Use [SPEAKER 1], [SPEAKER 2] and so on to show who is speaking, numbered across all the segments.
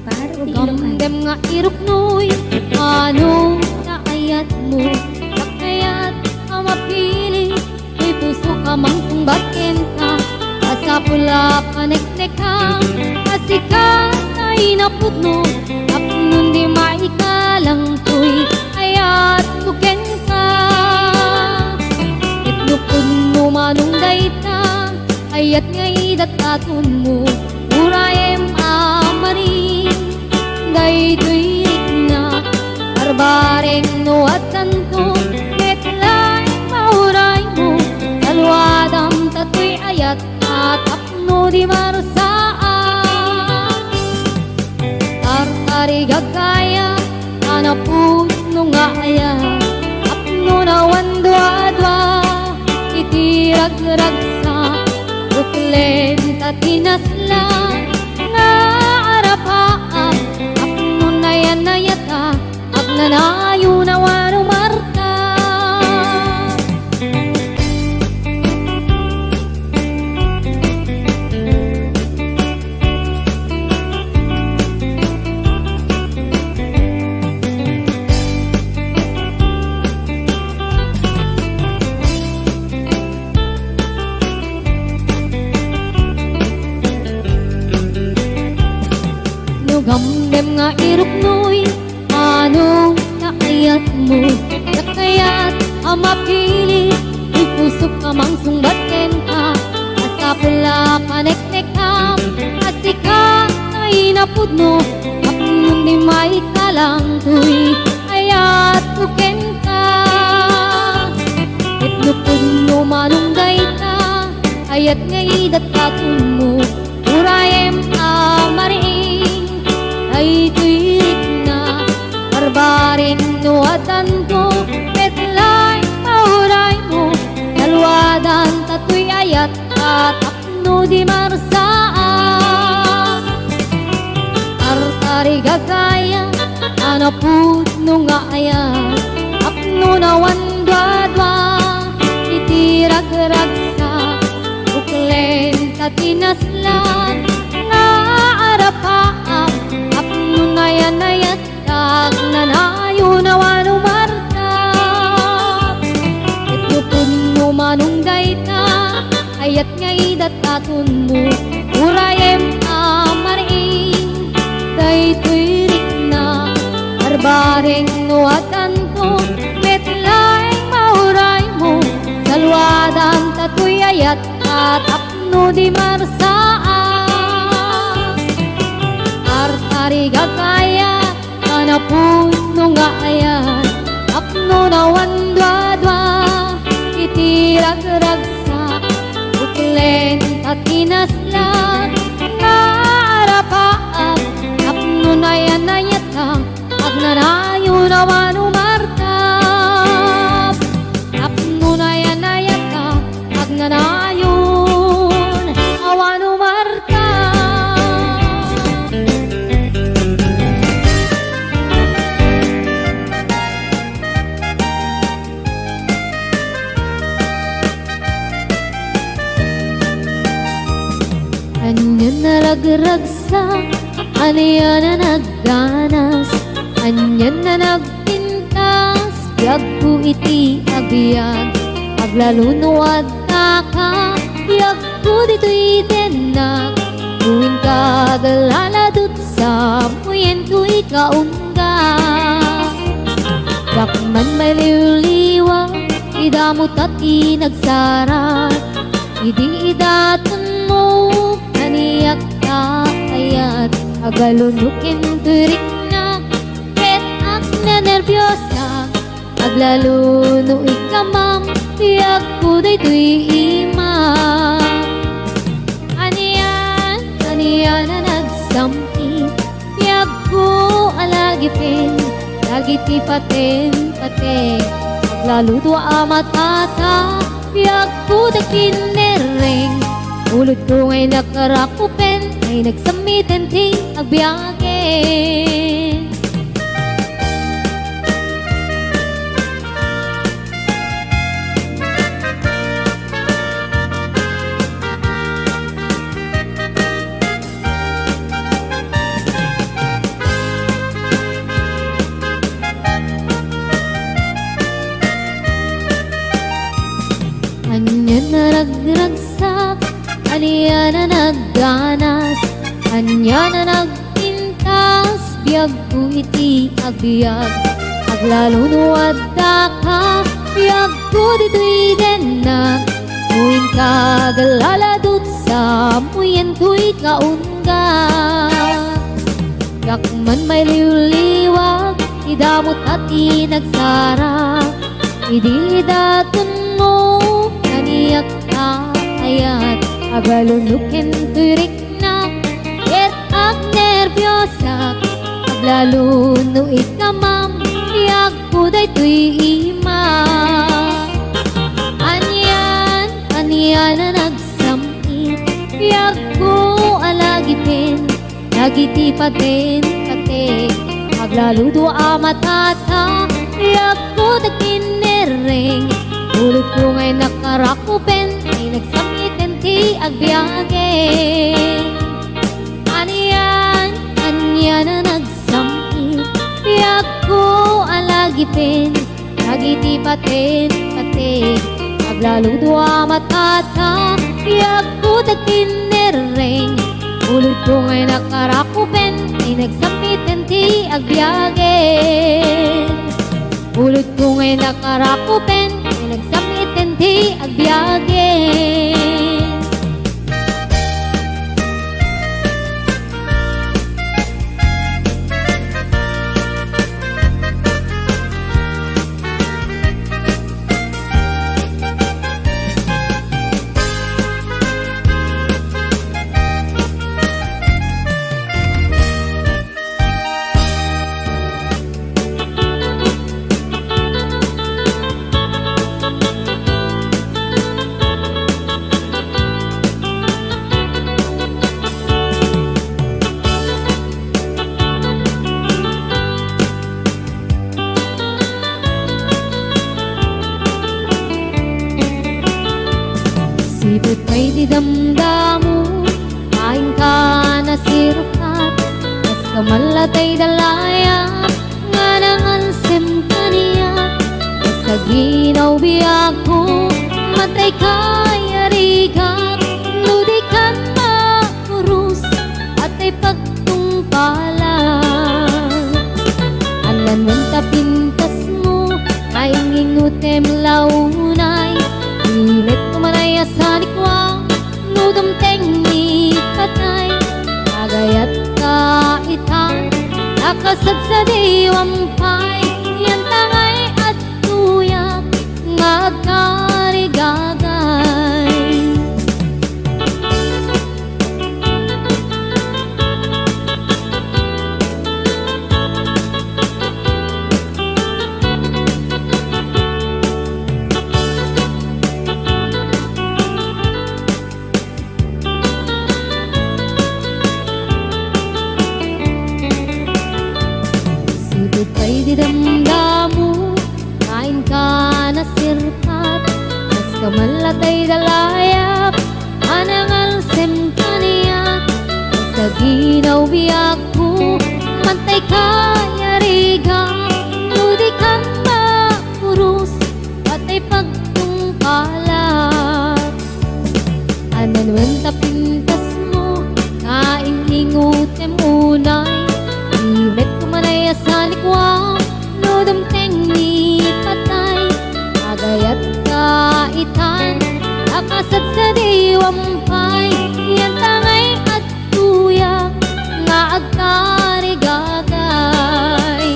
[SPEAKER 1] Gamdem nga iruknoy, ano naayat mo? Kakayat ka mapili, may puso ka mang sumbakin ka. Asa pula paneknek ka, asikat ay napudno. Tapnon di maikalang tuy, ayat buken ka. Itnupod mo manong dayta, ayat ngay dataton mo. Urayem amarin, daytoy na barbareng no at tanto. Ketlay mauray mo, salwadam tatoy ayat at apno di marusaan. Tartari gagaya, anapuno nga aya, apno na wandwa-dwa, itirag-ragsa, buklen tatinasla, nga arapaan, apno na yan na yata, agnanayo na wano marta. Gamdem nga iruknoy, ano naayat mo? Nakayat ang mapili, may puso ka mang sumbatin ka. Asa pula paneknek ka, asika ay napudno. Apnon di maikalang tuy, ayat buken ka. Itnupod mo manong dayta, ayat ngay datatun mo. Urayem amaring, ay tuwid na barbaring no atanto. Petlay mauray mo, dalwadan tatoy ayat at apno di marusaan. Artari gagaya, anapudno nga ayat, apno na wandwa-dwa, itirag-ragsa, buklen tatinaslan, nga arapaan, apno na yan ayat, agnanayo na wano marta. Itupod mo manong dayta, ayat ngay dataton mo. Urayem amaring, daytoy na barbareng no atanto. Metlay mauray mo, salwadan tatoy ayat at apno di marusaan. Artari gagaya, anapuno nga ayan, apno na wandwa-dwa, itirag-ragsa, buklen tatinaslan, nga arapaan, apno na yan na yata, agnanayo na wano marta. Apno na yan na yata, agnanayo na wano marta. Anyan na ragragsa, aniyan na nagganas, anyan na nagpintas, biyag po iti abiyag, aglalunuad taka, biyag po dito'y tenak, tuwing kagaladot sa muyen to'y kaungga. Yakman may liwliwa, idamot at inagsarat, idi idaton mo, kaniyak ka ayat, agalunukin turik na, ket ak na nervyosa, aglaluno ikamam, biyag po daytoy imam. Aniyan na nagsampi, biyag po alagipin, lagiti paten, aglaluto amatata, biyag po dakinereng, ulod ko ngay nakarakupen, ay nagsamitin ting agbiyagen. aniya na nagganas, anya na nagpintas, biyag ko iti agbiag. Aglalo nuwad ka, biyag ko dito'y dennak. Muin ka galaladot sa muyen ko'y kaunga. Yak man may liwliwag, idamot at inagsara. Idi daton mo, kaniyak ka ayat. Agalunukin to'y riknak, et ag nervyosak. Aglalo no ikamam, yak ko day to'y ima. Aniya na nagsamit, yak ko alagipin. Nagiti patin kate, aglaludo amatata, yak ko dakinereng. Ulit ko ngay nakarakupen, ay nagsamitin ti agbiyagen. Aniya na nagsamit, yak ko alagipin. Nagiti patin kate, aglaludo amatata, yak ko dakinereng. Ulit ko ngay nakarakupen, ay nagsamiten ti agbiyagen. Ulit ko ngay nakarakupen, ay nagsamiten ti agbiyagen. Sipot may didamdamo, kain ka na sirukat. Mas kamalatay dalaya, nga nangansem kaniya. Sa ginaw biyak ko, matay kaya rigat. Nudikan makurus, at ay pagtungpalan. Anan mong tapintas mo, ay ngingutem launay. Init kumanay sa likwang, nudumteng ni katay. Agayat kaitan, nakasad sa diwampay. Yan tangay at tuyak, nga agkarigagay. Kay didamdamo, kain ka na sirkat. Mas kamalatay dalayap, anangalsem kaniya. Sa ginaw biyak ko, mantay kaya riga. Nudikan makurus, patay pagtungkalat. Ananuan tapintas mo, kain ingutem unay. Imet kumanay sa likwang, nudumteng ni patay. Agayat kaitan, nakasad sa diwampay. Yan tangay at tuyak, nga agkarigagay.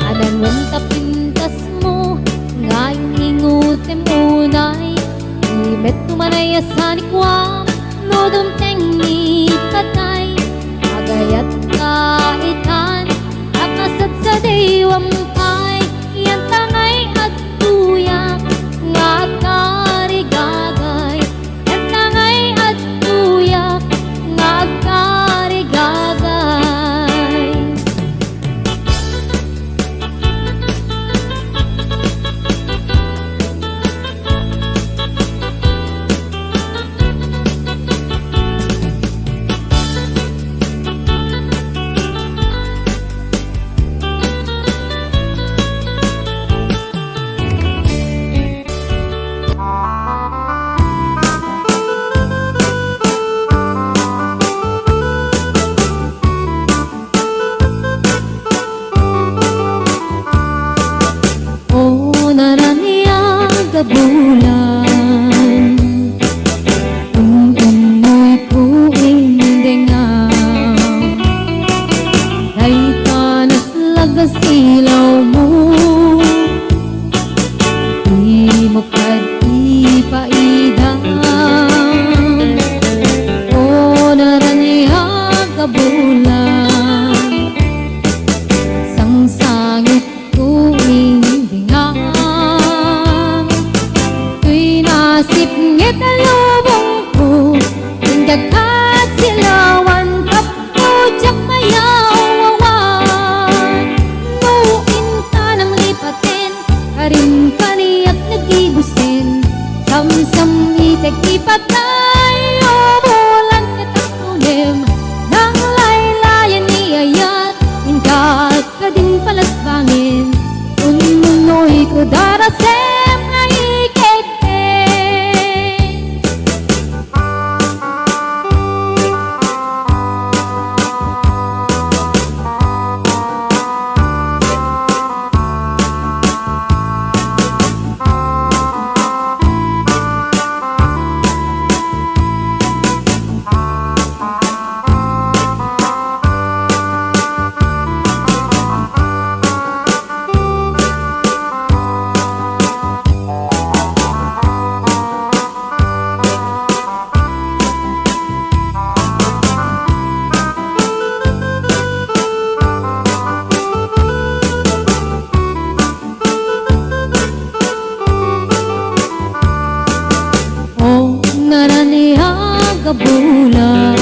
[SPEAKER 1] Anan mong tapintas mo, nga ingutem unay. Imet kumanay sa likwang, silaw mo. Di mo kad ipaidang o naranihan ka bulan sang sangit tuwing bingang tuy nasip ngit lubong ko nagdagkat silawan kapo jak mayawawan nuin ta ng lipatin karin kaniyak nagibusin sam-sam itek ipatay o bulan katakunim nang laylayan ni ayat ingkat ka din palasbangin ununoy ko darasem na ikete. Bulan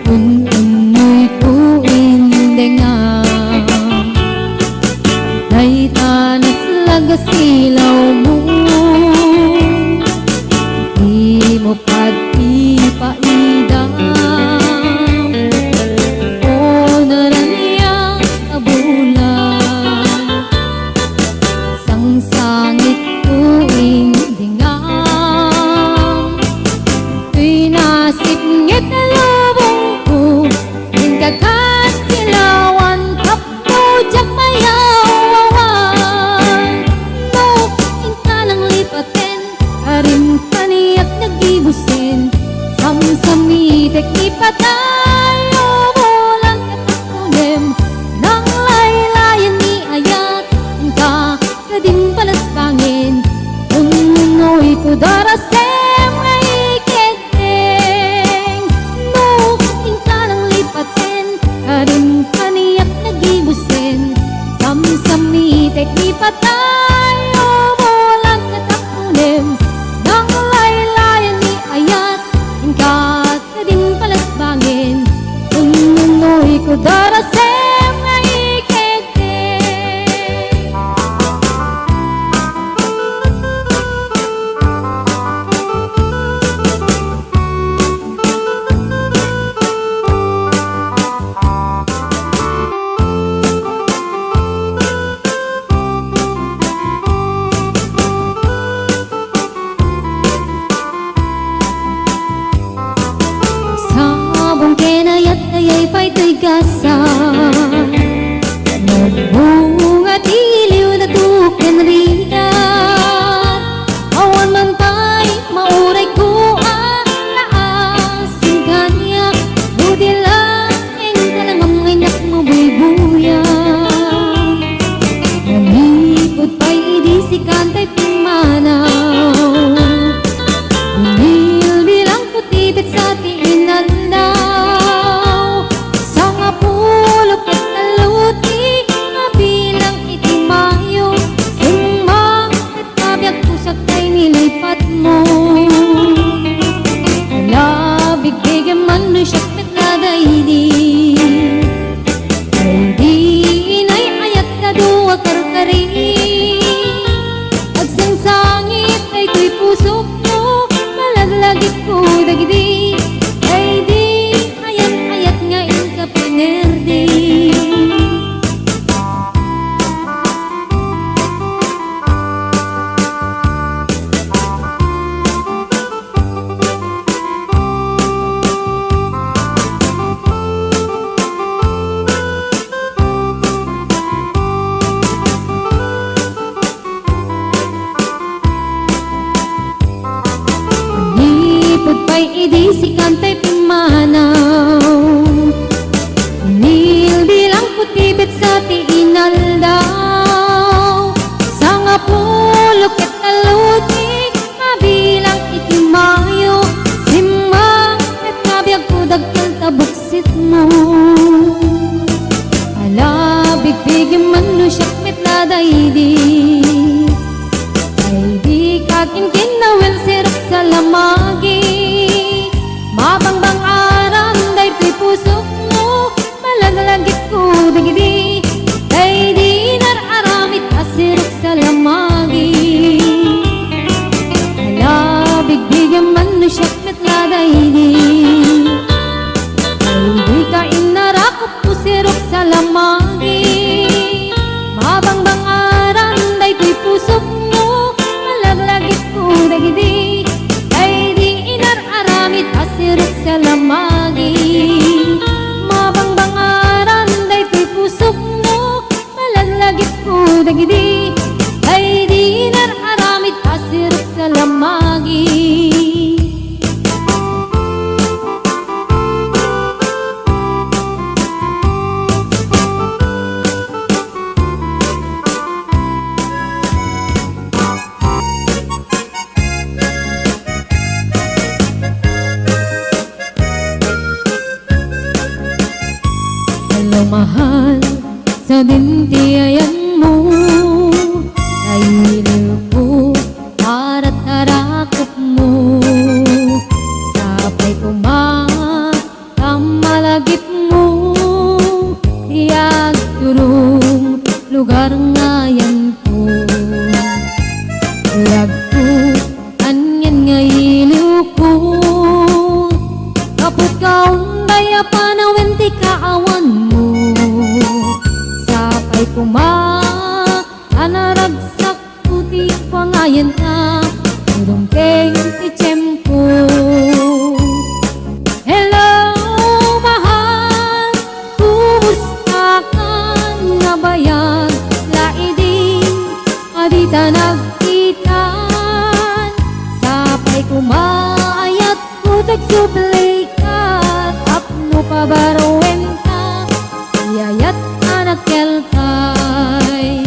[SPEAKER 1] unoy tuin dengang day tanas laga silaw mo di mo pad ipaidang o naraniya ka bulan sang sangit tuin dengang nasip ngit na lubong ko nagdagkat silawan kapo jak mayawawan no inta ng lipatin karin kaniyak nagibusin sam-sam itek ipatay o bulan katakunim nang laylayan ni ayat ingka ka din palasbangin ununoy ko darasem nga karin kaniyak nagibusin sam-sam itek ipatay o bulan katakunim nang laylayan ni ayat ingkat ka din palasbangin ununoy ko darasem nga ikete. Sabong kenayat ayay pa'y tigasan nagbunga tiliw na tuken riyan awan man pa'y mauray ko ang laasing kanya budi lang ang kalangang inak mo buy-buyan nanipod pa'y idisikan ta'y pumanaw bilang putibit sa tiinan daw sa nga pulok daydi daydi kakin kinawel sirok sa lamagi mabangbang aram daytoy pusok mo malaglagit ko dagidi daydi nararamit asirok sa lamagi ala bigbigyan man no siyak metla daydi daydi ka inarakot ko sirok sa lamagi mabangbang aram daytoy pusok mo malaglagit ko dagidi daydi inararamit asirok sa lamagi mabangbang aram daytoy pusok mo malaglagit ko dagidi daydi inararamit asirok sa lamagi. Hello mahal, sa dintiayan mo nahihiliw ko para't harakot mo sabay kumamalagip mo tiyag turong lugar ngayon ko tiyag ko anyan ngayiliw ko kaput kaong daya panawin ti kaawan mo sapay anaragsak puti pangayan ka turong keng itsempo. Hello mahal, kumusta ka na bayan laidin adita nagkitan sapay kumaayat putek sublikat apno pabarowen ka iyayat anak kelkay.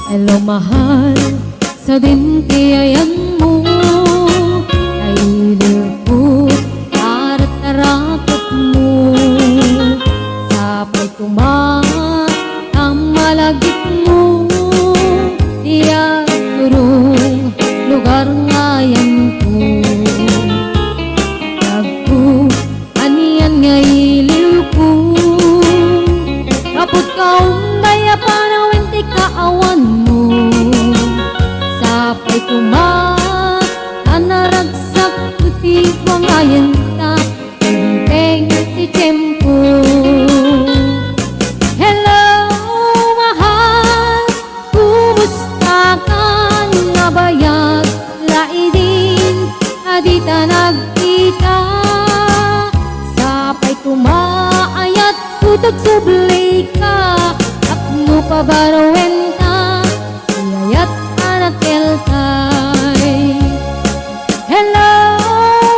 [SPEAKER 1] Hello mahal, sa dintiayan mo nahihiliw ko para't harakot mo sapay kumamalagip mo tiyag turong lugar ngayon ko tagpo aniyan ngayiliw ko kaput kaong daya panawin ti kaawan mo sapay anaragsak puti pangayan ta teng ti tempo. Hello mahal, kumusta ka na bayag laidin adita nagkita sapay kumaayat putek sublay ka apno pabarowen ka iyayat anak kelkay. Hello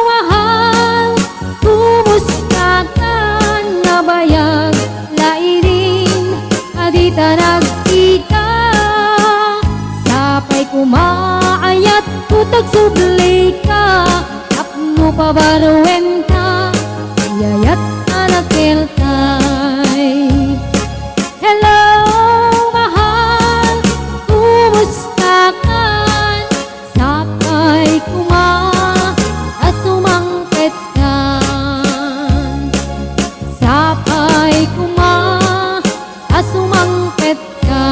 [SPEAKER 1] mahal, kumusta ka na bayag laidin adita nagkita sapay kumaayat putek sublay ka apno pabarowen ka iyayat anak kelkay. Hello mahal, kumusta ka sapay asumangpet ka sapay asumangpet ka.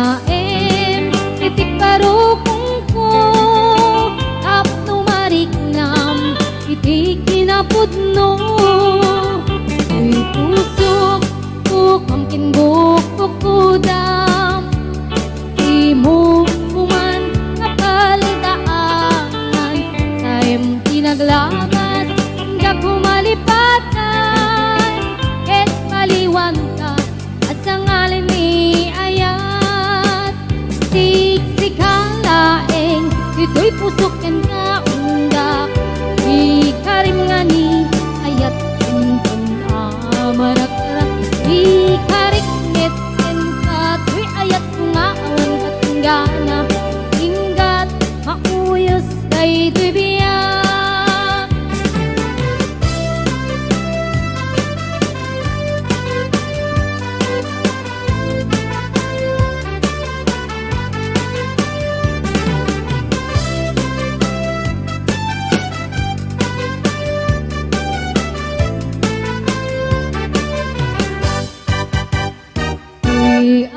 [SPEAKER 1] naem titik parukong ko tapno mariknam iti kinapudno uy pusok ko kamkin bukukudam imo kuman kapaldaanan saem tinaglamas hingga kumalipatan ket maliwan ka at sa ngalan ni ayat siksik-halaeng ito'y pusok ken kaunda di karim nga ni ayat kuntun amarak-arak di kariknet ken kato'y ayat nga awan katinggana hinggat mauyos kay to'y biyak.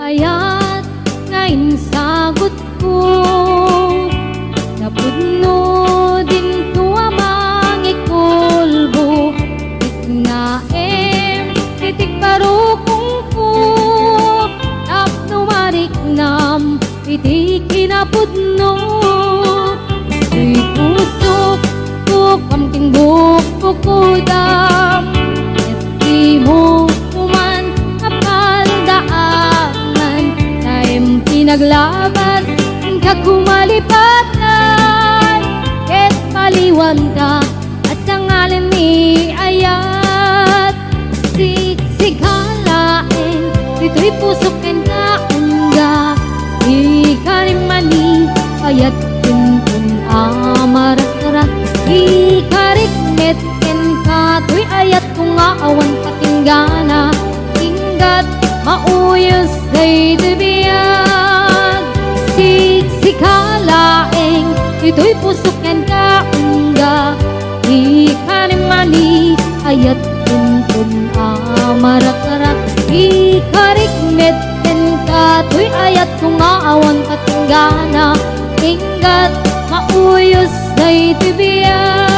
[SPEAKER 1] Ayat ngayon sagot ko napudno din tuwa mangikulbo iknaem titik parukong ko tapno mariknam iti kinapudno uy pusok ko kamking bukukudam et di mo kuman kapaldaanan saem tinaglabas hingga kumalipatan ket maliwan ka at sa ngalan ni ayat siksik-halaeng dito'y pusok ken kaunda di karimani ayat kuntun amarak-arak di kariknet ken kato'y ayat kung awan katinggana hinggat mauyos kay tibiyag siksik-halaeng ito'y pusok ken kaunda di karimani ayat kuntun amarak-arak di kariknet ken kato'y ayat kung awan katinggana hinggat mauyos kay tibiyag.